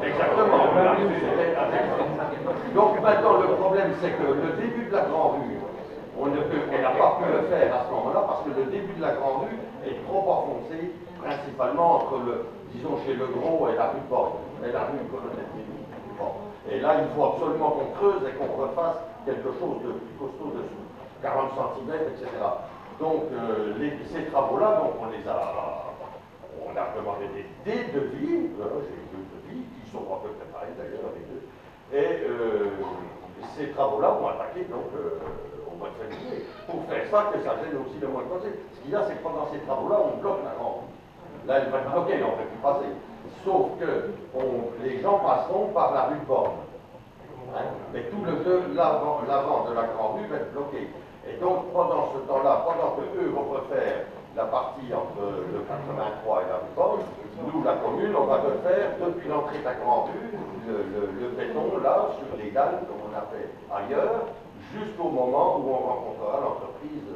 Exactement. Donc maintenant, le problème, c'est que le début de la grande rue, on n'a pas pu le faire à ce moment-là parce que le début de la grande rue est trop enfoncé, principalement entre disons, chez Le Gros et la rue Borgne, et la rue Colonel Mémy. Bon. Et là, il faut absolument qu'on creuse et qu'on refasse quelque chose de plus costaud dessous. 40 cm, etc. Donc, ces travaux-là, donc on a demandé des devis, j'ai 2 devis, qui sont à peu près pareils d'ailleurs, les deux. Et ces travaux-là vont attaquer donc au mois de février. Pour faire ça, que ça gêne aussi le moins possible. Ce qu'il y a, c'est que pendant ces travaux-là, on bloque la grande rue. Là, elle va être bloquée, on ne peut plus passer. Sauf que les gens passeront par la rue de Borne. Hein? Mais tout l'avant de la grande rue va être bloqué. Et donc, pendant ce temps-là, pendant que eux vont refaire la partie entre le 83 et la rue Borne, nous, la commune, on va refaire depuis l'entrée de la grande rue, le béton, là, sur les dalles, comme on a fait ailleurs, jusqu'au moment où on rencontrera l'entreprise,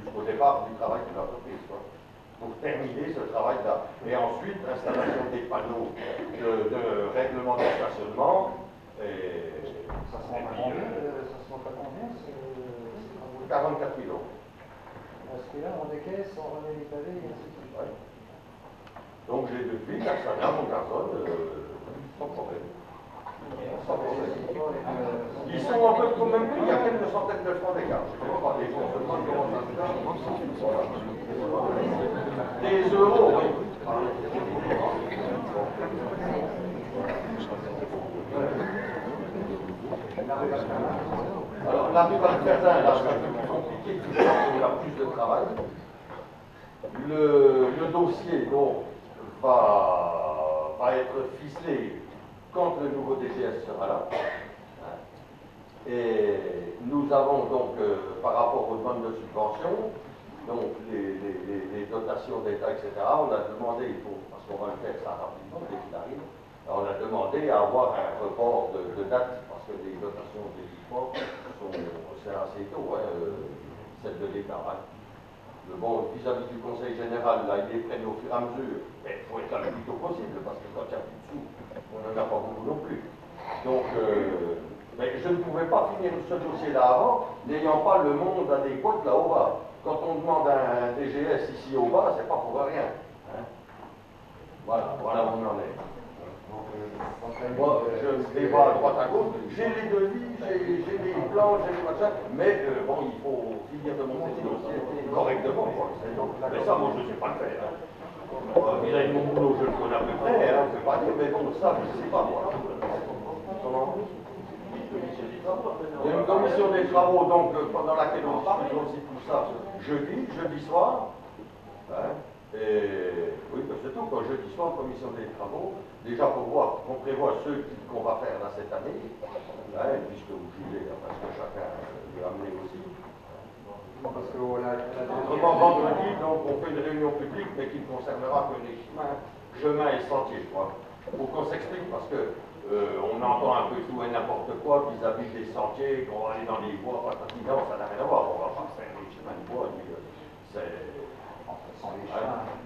jusqu'au départ du travail de l'entreprise, pour terminer ce travail-là. Et ensuite, installation des panneaux de règlement de stationnement. Et Ça se monte à combien 44 kilos. Parce que là, on décaisse, on remet les pavés et ainsi de suite. Ouais. Donc j'ai depuis Cassana, mon garçon, sans problème. Sans problème. Ils sont un peu quand même plus, il y a quelques centaines de francs d'écart. Je ne sais pas les comptes, comment ça se passe. Des euros, oui. Alors la rue Valferzin, là, c'est un peu plus compliqué, il y a plus de travail. Le dossier donc va être ficelé quand le nouveau DGS sera là. Et nous avons donc, par rapport aux demandes de subvention, donc les dotations d'État, etc., on a demandé, parce qu'on va le faire ça rapidement dès qu'il arrive, on a demandé à avoir un report de date, parce que les dotations des sports c'est assez tôt, hein, celle de l'État. Hein. Bon, vis-à-vis du Conseil général, là, ils les prennent au fur et à mesure. Il faut être là le plus tôt possible, parce que quand il n'y a plus de sous, on n'en a pas beaucoup non plus. Donc, mais je ne pouvais pas finir ce dossier-là avant, n'ayant pas le monde adéquat là au bas. Quand on demande un DGS ici au bas, c'est pas pour rien. Hein. Voilà où on en est. Moi, je débat à droite à gauche, j'ai les devis, j'ai les plans, j'ai les machins, mais bon, il faut finir de monter le dossier correctement. Mais ça, moi, je ne sais pas le faire. Hein. Vis-à-vis de mon boulot, je le connais à peu près, hein, on ne peut pas dire, mais bon, ça, je ne sais pas, moi. Il y a une commission des travaux, donc, pendant laquelle on discute aussi tout ça, jeudi soir. Hein. Et oui, c'est tout, quand jeudi soir, commission des travaux, déjà pour voir, on prévoit ceux qu'on va faire là cette année, hein, puisque vous jugez, parce que chacun est amené aussi. Parce que Autrement, vendredi, donc, on fait une réunion publique, mais qui ne concernera que les chemins et sentiers, je crois. Pour qu'on s'explique, parce que on entend un peu tout et n'importe quoi vis-à-vis des sentiers, qu'on va aller dans les bois, non, ça n'a rien à voir, on va pas faire les chemins de bois, c'est...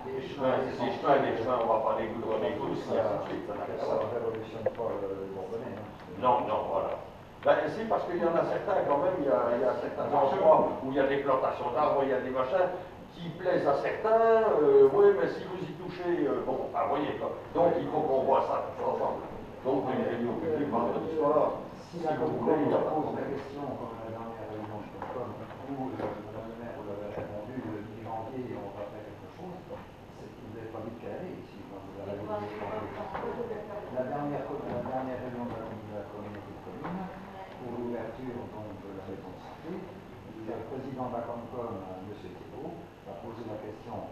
Les chemins, on ne va pas les goudronner tous, et ainsi de suite. Ça ne révolutionne pas le Bourbonnais. Non, voilà. Ben, si, parce qu'il y en a certains, quand même, il y a certains endroits où il y a des plantations d'arbres, il y a des machins qui plaisent à certains. Oui, mais si vous y touchez, bon, enfin, voyez, quoi. Donc, il faut qu'on voit ça tous ensemble. Donc, une réunion publique vendredi soir. Si la Commune pose la question, comme la dernière réunion de Stockholm, où Madame le maire vous avez répondu le 10 janvier, on va faire quelque chose, vous n'avez pas dit qu'elle allait ici, quand vous avez la dernière réunion de la communauté de communes, pour l'ouverture de la maison de santé, le président de la Comcom, M. Thibault, a posé la question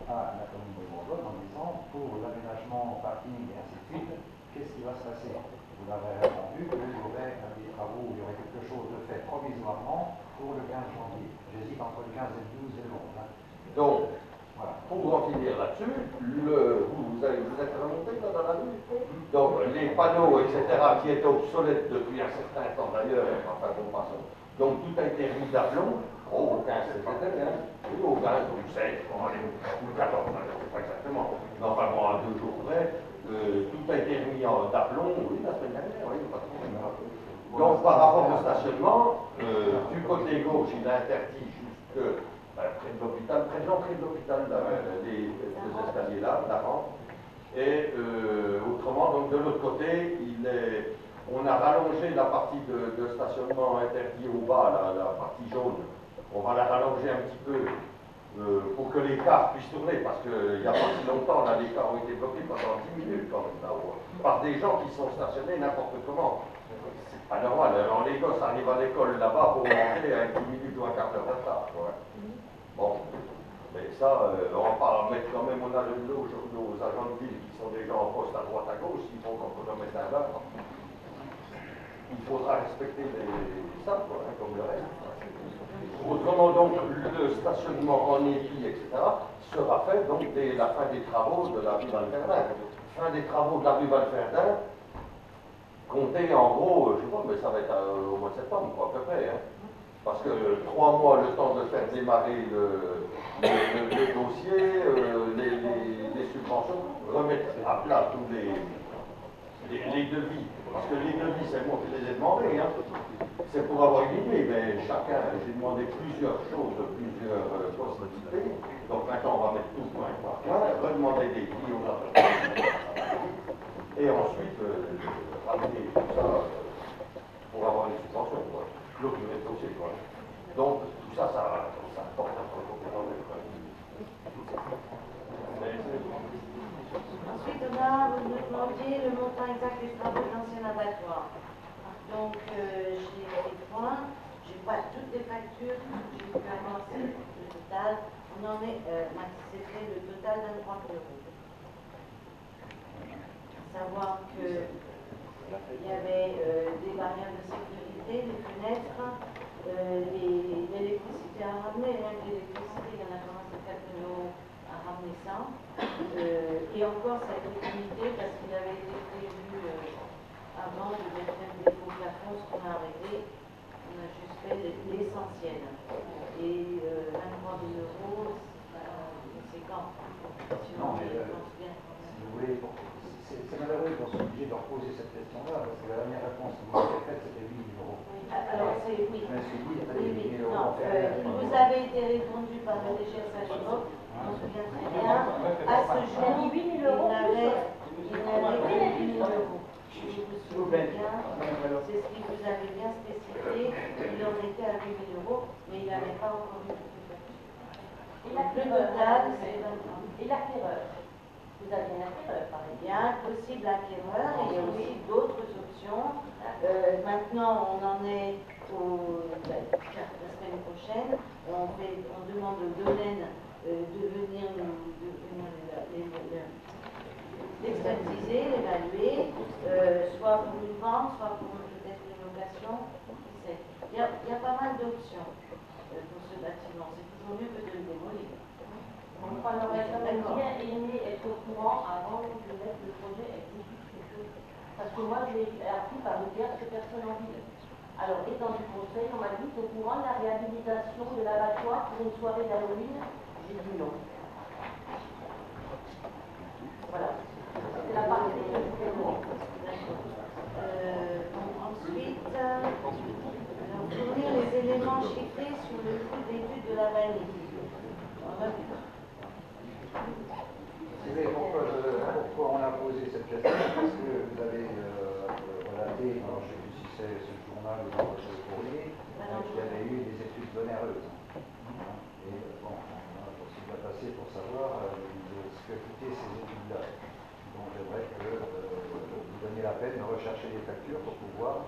à la commune de Bourgogne en disant, pour l'aménagement, parking et ainsi de suite, qu'est-ce qui va se passer? Vous avez répondu qu'il y aurait des travaux, il y aurait quelque chose de fait provisoirement pour le 15 janvier. J'hésite entre le 15 et le 12 et le 11. Hein. Donc, voilà. Pour en finir là-dessus, vous êtes remonté là dans la rue. Donc, les panneaux, etc., qui étaient obsolètes depuis un certain temps d'ailleurs, enfin bon, passons. Donc, tout a été remis d'aplomb. Au 15, c'était bien. Oui, au 15, au 16, ou le 14, je ne sais pas exactement. Mais enfin, bon, à 2 jours près. Tout a été remis d'aplomb, oui, la semaine dernière, oui, pas trop. Donc, par rapport au stationnement, du côté gauche, il a interdit jusque près de l'hôpital, près de l'entrée de l'hôpital, les escaliers là, la rampe. Et autrement, donc de l'autre côté, on a rallongé la partie de stationnement interdit au bas, la partie jaune, on va la rallonger un petit peu pour que les cars puissent tourner, parce qu'il n'y a pas si longtemps, là, les cars ont été bloqués pendant 10 minutes quand même, là-haut, par des gens qui sont stationnés n'importe comment. C'est pas normal. Alors les gosses arrivent à l'école là-bas pour rentrer avec 10 minutes ou un quart d'heure de retard. Bon, mais ça, on va pas mettre quand même, on a nos agents de ville qui sont déjà en poste à droite à gauche, il faut qu'on chronomètre à l'heure. Il faudra respecter ça, quoi, hein, comme le reste. Autrement donc, le stationnement en épi, etc., sera fait donc dès la fin des travaux de la rue Valferdin. Fin des travaux de la rue Valferdin, comptez en gros, je sais pas, mais ça va être au mois de septembre, quoi, à peu près. Hein. Parce que 3 mois, le temps de faire démarrer le dossier, les subventions, remettre à plat tous les devis. Parce que les devis, c'est moi qui les ai demandés. Hein. C'est pour avoir une idée, mais chacun, j'ai demandé plusieurs choses, plusieurs possibilités. Donc maintenant, on va mettre tout point par point, redemander des prix aux entreprises. Et ensuite, ramener tout ça pour avoir les subventions, quoi. Clôturer le dossier, quoi. Donc, tout ça, ça porte un peu complètement de Ensuite, on a, vous nous demandiez le montant exact des travaux de l'ancien abattoir. Donc, j'ai les points, je n'ai pas toutes les factures, j'ai pu avancer le total. On en est, c'était le total de 23 €. Savoir que il y avait des barrières de sécurité, des fenêtres, l'électricité à ramener, même l'électricité, il y en a commencé 4 € à ramener ça. Et encore, ça a été limité parce qu'il avait été prévu avant de mettre des faux plafonds, ce qu'on a arrêté. On a juste fait l'essentiel. Et 23 000 €, c'est conséquent. Non, mais si vous voulez, c'est malheureux qu'on soit obligé de reposer cette question-là, parce que la dernière réponse que vous avez faite, c'était 8 000 €. Alors, c'est oui. Oui. Non, il vous avait été répondu par le DGS à l'époque, je me souviens très bien. À ce jour, il n'avait que 8 000 €. Je vous souviens bien, c'est ce qu'il vous avait bien spécifié, il en était à 8 000 €, mais il n'avait pas encore eu de couverture. Le total, c'est 23 000. Et l'acquéreur? Vous avez un acquéreur, par exemple? Il y a un possible acquéreur et il y a aussi d'autres options. Maintenant, on en est la semaine prochaine. On demande au Dolène de venir l'expertiser, l'évaluer, soit pour une vente, soit pour peut-être une location. Il y a pas mal d'options pour ce bâtiment. C'est toujours mieux que de le démolir. On aurait quand même bien aimé être au courant avant de mettre le projet exécutif. Parce que moi, je l'ai appris par le théâtre personne en ville. Alors, étant du conseil, on m'a dit au courant de la réhabilitation de l'abattoir pour une soirée d'Halloween. J'ai dit non. Voilà. C'est la partie que je fais moi. Ensuite, fournir les éléments chiffrés sur le coût d'étude de la vallée. Vous savez pourquoi on a posé cette question? Parce que vous avez relaté, alors je ne sais plus si c'est ce journal ou dans votre courrier, qu'il y avait eu des études onéreuses. Et bon, on a possible à passer pour savoir ce que coûtaient ces études-là. Donc j'aimerais que vous donniez la peine de rechercher les factures pour pouvoir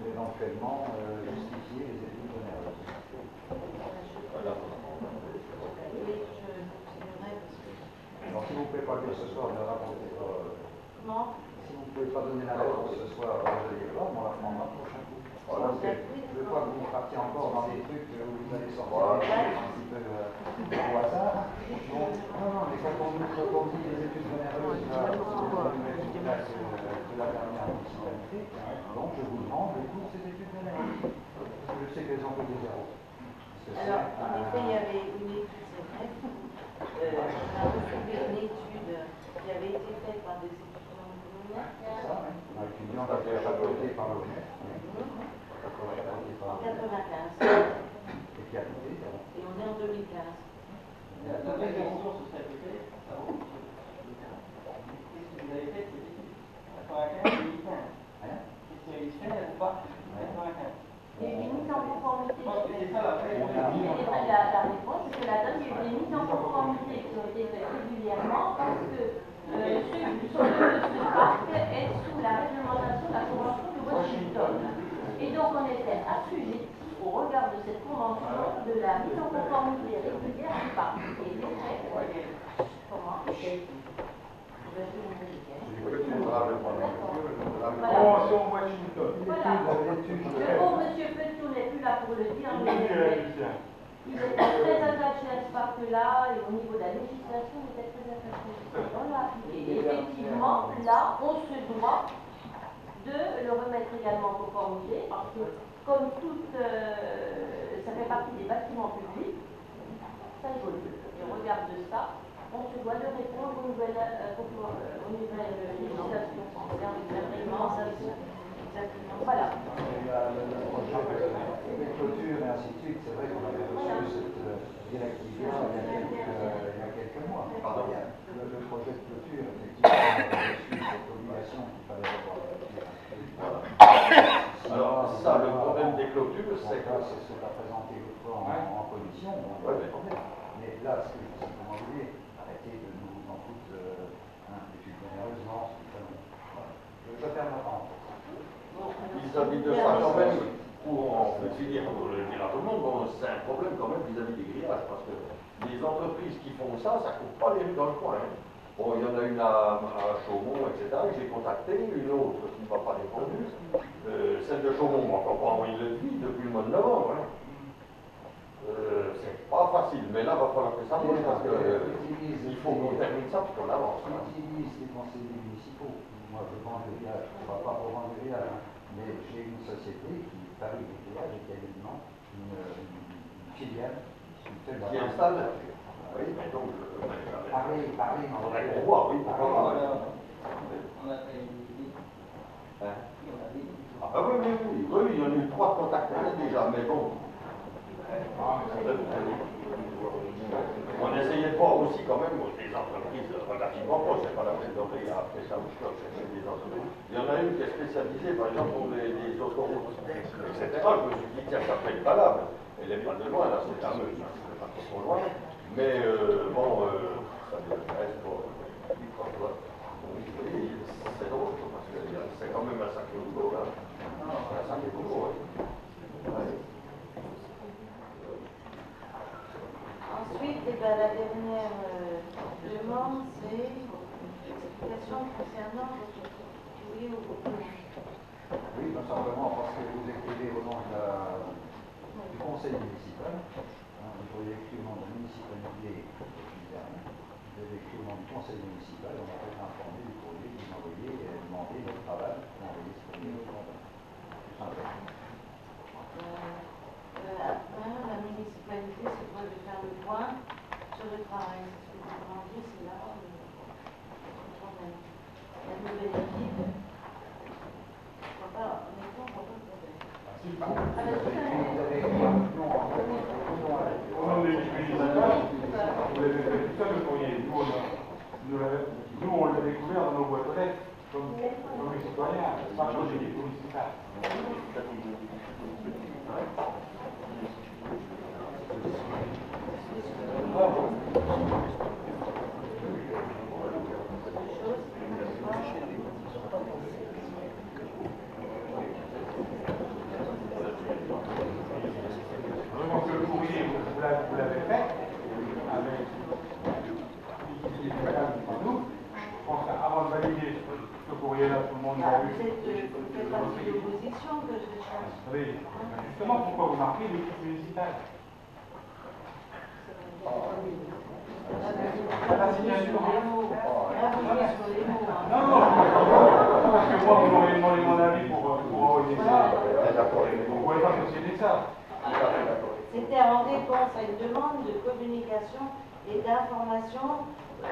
éventuellement justifier les études onéreuses. Alors si vous ne pouvez pas le dire ce soir, ne rapportez pas. Comment? Si vous ne pouvez pas donner la réponse ce soir, on la prendra le prochain coup. Voilà, je ne veux pas que vous partiez encore dans des trucs où vous allez sortir un petit peu au hasard. Donc, non, mais quand on dit les études onéreuses, là, de la dernière municipalité, donc je vous demande le coût de ces études onéreuses. Parce que je sais qu'elles ont que des zéros. Alors, en effet, il y avait une étude, c'est vrai. On a retrouvé une étude qui avait été faite par des étudiants de l'ONU. C'est ça, oui. Un étudiant qui a été chapeauté par l'ONU. En 95. Et qui a coûté zéro. Et on est en 2015. La totale des ressources, ce serait peut-être ça vaut. Qu'est-ce que vous avez fait cette étude? 95 et 2015. Qu'est-ce que vous avez fait ou pas? 95. Et une mise en conformité. Je pense que c'est ça la vraie. pour le dire, mais il était très attaché à ce parc-là, et au niveau de la législation, il était très attaché. On l'a appliqué. Et effectivement, là, on se doit de le remettre également en conformité, parce que comme toute, ça fait partie des bâtiments publics, ça évolue. Et au regard de ça, on se doit de répondre aux nouvelles législations en termes de réglementation. Exactement. Voilà. Le projet de clôture et ainsi de suite, c'est vrai qu'on avait reçu cette directive-là il y a quelques mois. Pardon. Le projet de clôture, effectivement, on avait reçu cette obligation qu'il fallait avoir. Alors, ça, le problème des clôtures, c'est que c'est ce qu'a présenté l'autre fois en commission, on n'a pas de problème. Mais là, ce que je simplement vous dire, arrêtez de nous en foutre plus généreusement. Je ferme la parenthèse. vis-à-vis de ça, quand même, pour finir, pour le dire à tout le monde, bon, c'est un problème quand même vis-à-vis des grillages, parce que les entreprises qui font ça, ça ne coûte pas les rues dans le coin. Hein. Bon, il y en a une à Chaumont, etc., que j'ai contacté, une autre qui ne m'a pas répondu. Celle de Chaumont m'a encore pas envoyé le devis depuis le mois de novembre. Hein. C'est pas facile, mais là, il va falloir que ça bouge, parce qu'il faut qu'on termine ça pour qu'on avance. On utilise les conseillers municipaux. Moi, je vends le grillage, je ne vais pas pour vendre le grillage, mais j'ai une société qui fabrique des grillages et qui a également une filiale qui installe. Oui, mais donc, pareil, on a qu'on voit, oui, pourquoi pas. On a fait une visite. Ah oui, il y en a eu 3 contacts déjà, mais bon. On essayait de voir aussi quand même des entreprises relativement proches, c'est pas la peine d'envoyer après ça où je peux chercher des entreprises. Il y en a une qui est spécialisée, par exemple, pour les autoroutes, etc. Je me suis dit, tiens, ça peut être valable. Elle n'est pas de loin, là, c'est la Meuse, c'est pas trop loin. Mais bon, ça ne reste pas. C'est drôle, parce que c'est quand même un sacré boulot, là. C'est un sacré boulot, oui. Ensuite, la dernière demande, c'est l'explication concernant votre courrier au gouvernement. Oui, tout simplement parce que vous écrivez au nom du conseil municipal, vous pourriez écrire au nom de la municipalité, vous avez écrit au nom du conseil municipal, on va être informé du courrier que vous envoyez et demander notre travail pour envoyer ce courrier au travail. Tout simplement. La municipalité se doit de faire le point sur le travail. C'est ce que vous demandez, c'est là le problème. La nouvelle équipe, honnêtement, on ne peut pas Au nom des municipales, vous l'avez fait tout seul le courrier. Nous, on l'a découvert dans nos boîtes aux lettres, comme les citoyens, pas comme les municipales. Je pense que le courrier, vous l'avez fait avec nous. Je pense qu'avant de valider ce courrier-là, tout le monde l'a vu. Vous faites partie de l'opposition que je cherche. Oui, justement, pourquoi vous marquez l'équipe municipale? La signature. Non, parce que moi, vous m'auriez demandé mon avis pour envoyer ça. Vous ne pouvez pas cautionner ça. C'était en réponse à une demande de communication et d'information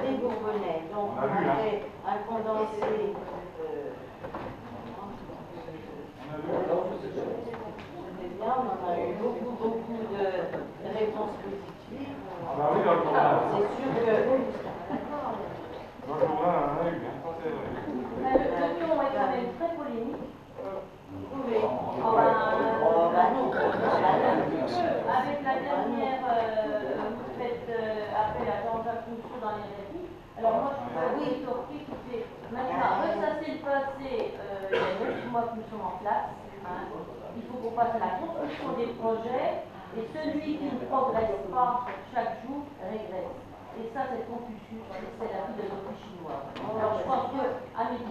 des Bourbonnais. Donc, on a fait un condensé. On en a eu beaucoup de réponses positives. Ah bah oui, dans le journal. C'est sûr que... Dans le journal, on en a eu, hein, ça c'est vrai. Le ton est quand même très polémique. Oui. Avec la dernière, vous faites appel à Jean-Jacques Rousseau dans les récits. Alors moi, je suis sortie qui fait maintenant, ça c'est le passé, il y a 9 mois que nous sommes en place. Hein. Il faut qu'on passe à la construction des projets et celui qui ne progresse pas chaque jour régresse. Et ça, c'est Confucius, c'est la philosophie chinoise. Alors je pense que, à midi,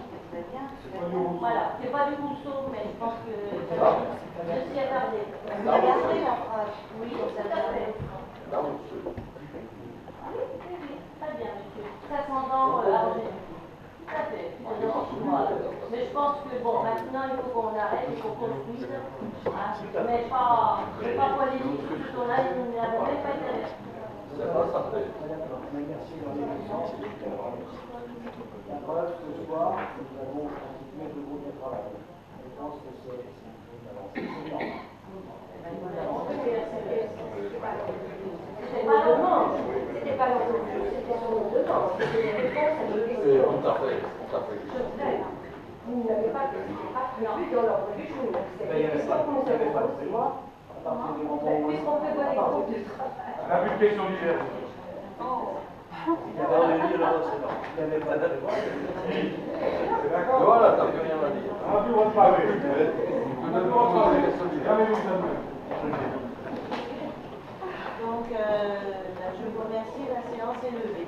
voilà, c'est pas du Rousseau, mais je pense que je s'y attardé. Vous avez gardé la phrase. Oui, tout à fait. Là, monsieur. Oui, très bien, monsieur. Transcendant argent. Tout à fait, philosophie chinoise. Mais je pense que, bon, maintenant, il faut qu'on arrête, il faut qu'on construise. Hein, mais pas polémique sur ce qu'on a, nous n'avons même pas été avertis. C'est pas ça. Merci dans les deux sens. La preuve ce soir, nous avons constitué deux groupes de travail. Je pense que c'est une avancée. C'est énorme. C'est pas longtemps. C'était pas l'entreprise, c'était sur nos demandes, c'était des réponses à nos questions. Tout à fait, tout à fait. Vous n'avez pas prévu dans l'ordre du jour. C'est des questions que nous avons posées. Puisqu'on peut voir les groupes de travail. On n'a plus de questions diverses. C'est d'accord? Voilà, t'as plus rien à dire. On n'a plus le droit de parler. On n'a plus le droit de parler. Jamais vous savez. Donc, je vous remercie, la séance est levée.